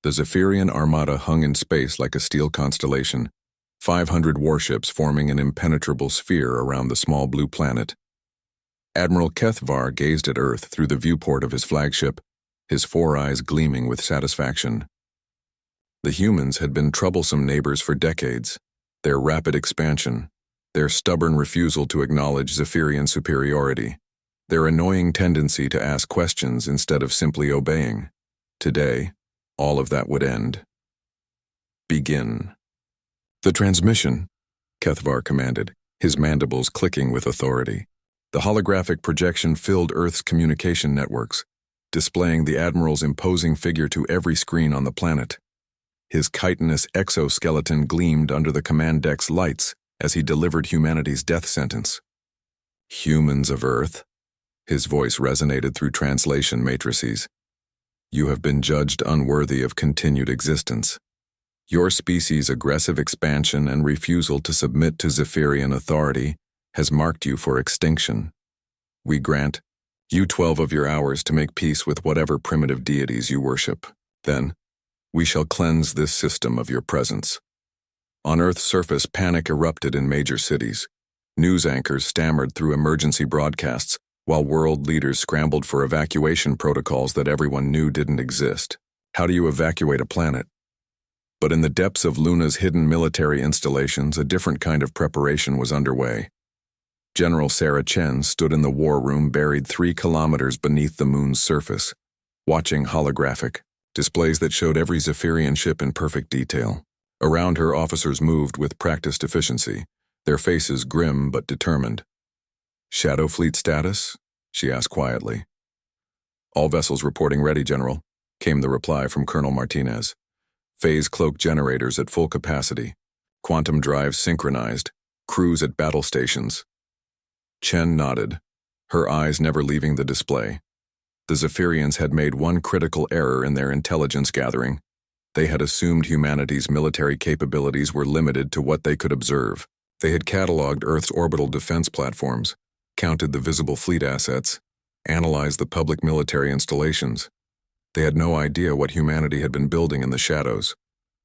The Zephyrian Armada hung in space like a steel constellation, 500 warships forming an impenetrable sphere around the small blue planet. Admiral Kethvar gazed at Earth through the viewport of his flagship, his four eyes gleaming with satisfaction. The humans had been troublesome neighbors for decades. Their rapid expansion, their stubborn refusal to acknowledge Zephyrian superiority, their annoying tendency to ask questions instead of simply obeying. Today, all of that would end. Begin. The transmission, Kethvar commanded, his mandibles clicking with authority. The holographic projection filled Earth's communication networks, displaying the Admiral's imposing figure to every screen on the planet. His chitinous exoskeleton gleamed under the command deck's lights as he delivered humanity's death sentence. Humans of Earth, his voice resonated through translation matrices. You have been judged unworthy of continued existence. Your species' aggressive expansion and refusal to submit to Zephyrian authority has marked you for extinction. We grant you 12 of your hours to make peace with whatever primitive deities you worship. Then, we shall cleanse this system of your presence. On Earth's surface, panic erupted in major cities. News anchors stammered through emergency broadcasts, while world leaders scrambled for evacuation protocols that everyone knew didn't exist. How do you evacuate a planet? But in the depths of Luna's hidden military installations, a different kind of preparation was underway. General Sarah Chen stood in the war room buried 3 kilometers beneath the moon's surface, watching holographic displays that showed every Zephyrian ship in perfect detail. Around her, officers moved with practiced efficiency, their faces grim but determined. Shadow Fleet status? She asked quietly. All vessels reporting ready, General, came the reply from Colonel Martinez. Phase cloak generators at full capacity, quantum drives synchronized, crews at battle stations. Chen nodded, her eyes never leaving the display. The Zephyrians had made one critical error in their intelligence gathering. They had assumed humanity's military capabilities were limited to what they could observe. They had cataloged Earth's orbital defense platforms, counted the visible fleet assets, analyzed the public military installations. They had no idea what humanity had been building in the shadows.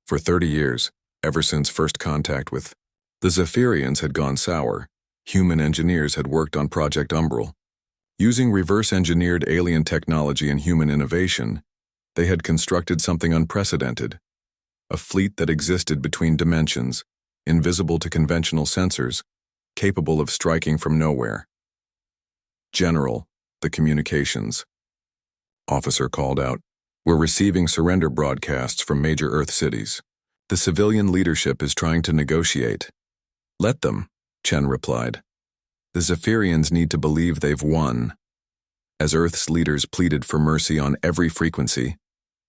For 30 years, ever since first contact with the Zephyrians had gone sour, human engineers had worked on Project Umbral. Using reverse-engineered alien technology and human innovation, they had constructed something unprecedented. A fleet that existed between dimensions, invisible to conventional sensors, capable of striking from nowhere. General, the communications officer called out, "We're receiving surrender broadcasts from major Earth cities. The civilian leadership is trying to negotiate." "Let them," Chen replied. "The Zephyrians need to believe they've won." As Earth's leaders pleaded for mercy on every frequency,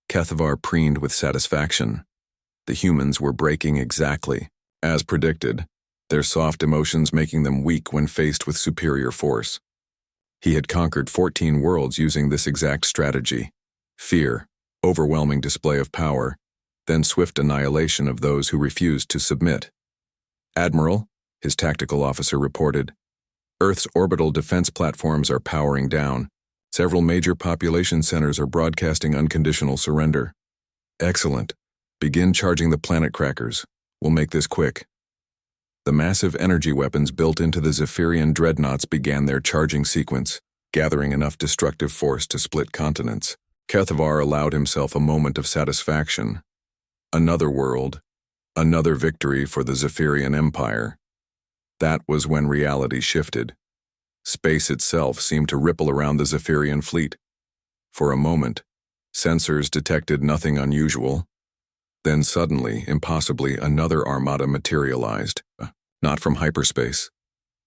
Kethvar preened with satisfaction. The humans were breaking exactly as predicted, their soft emotions making them weak when faced with superior force. He had conquered 14 worlds using this exact strategy: fear, overwhelming display of power, then swift annihilation of those who refused to submit. "Admiral," his tactical officer reported, "Earth's orbital defense platforms are powering down. Several major population centers are broadcasting unconditional surrender." "Excellent. Begin charging the planet crackers. We'll make this quick." The massive energy weapons built into the Zephyrian dreadnoughts began their charging sequence, gathering enough destructive force to split continents. Kethvar allowed himself a moment of satisfaction. Another world, another victory for the Zephyrian Empire. That was when reality shifted. Space itself seemed to ripple around the Zephyrian fleet. For a moment, sensors detected nothing unusual. Then suddenly, impossibly, another armada materialized. Not from hyperspace,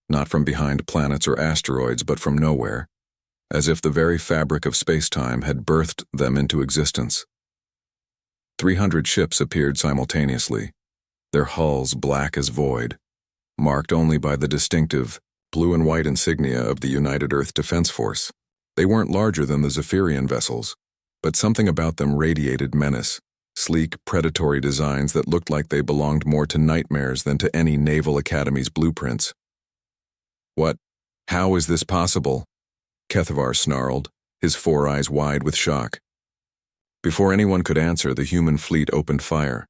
not from behind planets or asteroids, but from nowhere, as if the very fabric of space-time had birthed them into existence. 300 ships appeared simultaneously, their hulls black as void, marked only by the distinctive blue and white insignia of the United Earth Defense Force. They weren't larger than the Zephyrian vessels, but something about them radiated menace. Sleek, predatory designs that looked like they belonged more to nightmares than to any naval academy's blueprints. "What? How is this possible?" Kethvar snarled, his four eyes wide with shock. Before anyone could answer, the human fleet opened fire.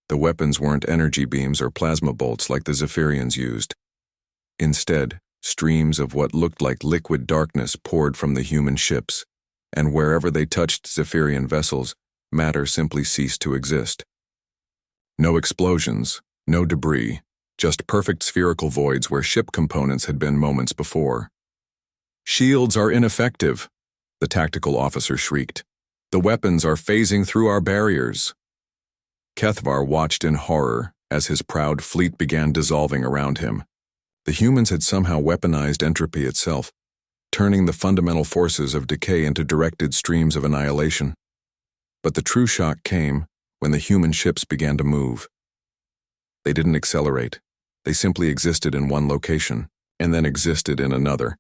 The weapons weren't energy beams or plasma bolts like the Zephyrians used. Instead, streams of what looked like liquid darkness poured from the human ships, and wherever they touched Zephyrian vessels, matter simply ceased to exist. No explosions, no debris, just perfect spherical voids where ship components had been moments before. "Shields are ineffective," the tactical officer shrieked. "The weapons are phasing through our barriers." Kethvar watched in horror as his proud fleet began dissolving around him. The humans had somehow weaponized entropy itself, turning the fundamental forces of decay into directed streams of annihilation. But the true shock came when the human ships began to move. They didn't accelerate. They simply existed in one location, and then existed in another,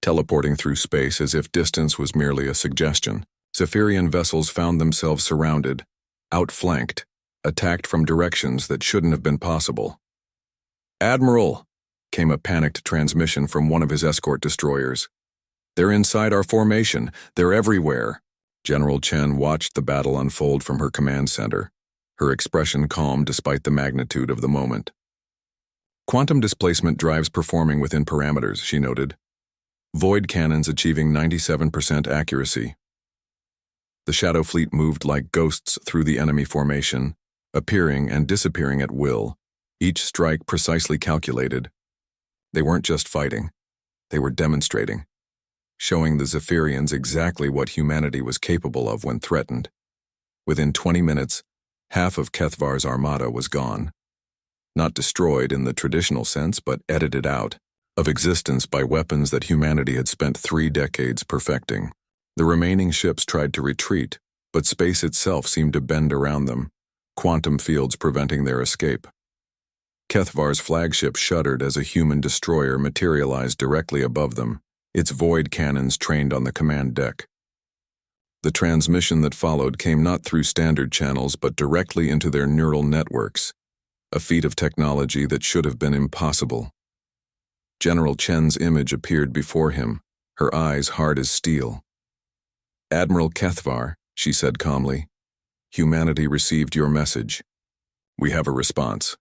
teleporting through space as if distance was merely a suggestion. Zephyrian vessels found themselves surrounded, outflanked, attacked from directions that shouldn't have been possible. "Admiral!" came a panicked transmission from one of his escort destroyers. "They're inside our formation. They're everywhere." General Chen watched the battle unfold from her command center, her expression calm despite the magnitude of the moment. "Quantum displacement drives performing within parameters," she noted. "Void cannons achieving 97% accuracy." The Shadow Fleet moved like ghosts through the enemy formation, appearing and disappearing at will, each strike precisely calculated. They weren't just fighting, they were demonstrating, showing the Zephyrians exactly what humanity was capable of when threatened. Within 20 minutes, half of Kethvar's armada was gone. Not destroyed in the traditional sense, but edited out of existence by weapons that humanity had spent 3 decades perfecting. The remaining ships tried to retreat, but space itself seemed to bend around them, quantum fields preventing their escape. Kethvar's flagship shuddered as a human destroyer materialized directly above them, its void cannons trained on the command deck. The transmission that followed came not through standard channels but directly into their neural networks, a feat of technology that should have been impossible. General Chen's image appeared before him, her eyes hard as steel. "Admiral Kethvar," she said calmly, "humanity received your message. We have a response."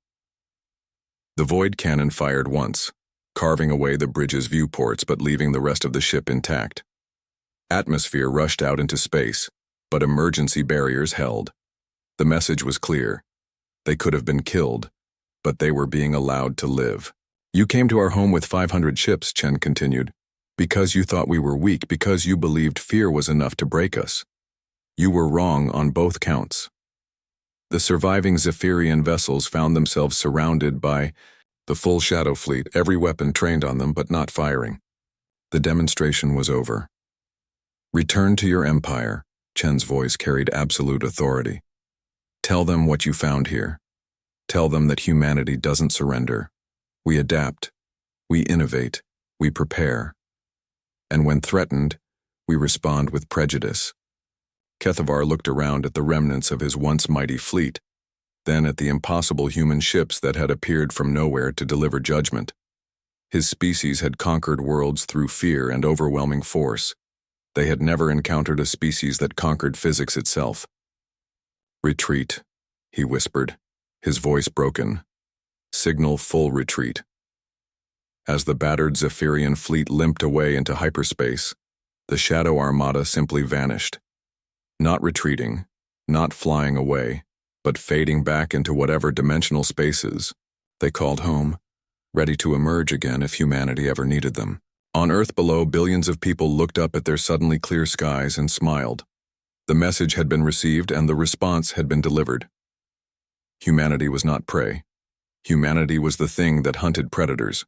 The void cannon fired once, carving away the bridge's viewports but leaving the rest of the ship intact. Atmosphere rushed out into space, but emergency barriers held. The message was clear. They could have been killed, but they were being allowed to live. "You came to our home with 500 ships," Chen continued, "because you thought we were weak, because you believed fear was enough to break us. You were wrong on both counts." The surviving Zephyrian vessels found themselves surrounded by the full Shadow Fleet, every weapon trained on them but not firing. The demonstration was over. "Return to your empire," Chen's voice carried absolute authority. "Tell them what you found here. Tell them that humanity doesn't surrender. We adapt, we innovate, we prepare. And when threatened, we respond with prejudice." Kethvar looked around at the remnants of his once mighty fleet, then at the impossible human ships that had appeared from nowhere to deliver judgment. His species had conquered worlds through fear and overwhelming force. They had never encountered a species that conquered physics itself. "Retreat," he whispered, his voice broken. "Signal full retreat." As the battered Zephyrian fleet limped away into hyperspace, the Shadow Armada simply vanished. Not retreating, not flying away, but fading back into whatever dimensional spaces they called home, ready to emerge again if humanity ever needed them. On Earth below, billions of people looked up at their suddenly clear skies and smiled. The message had been received and the response had been delivered. Humanity was not prey. Humanity was the thing that hunted predators.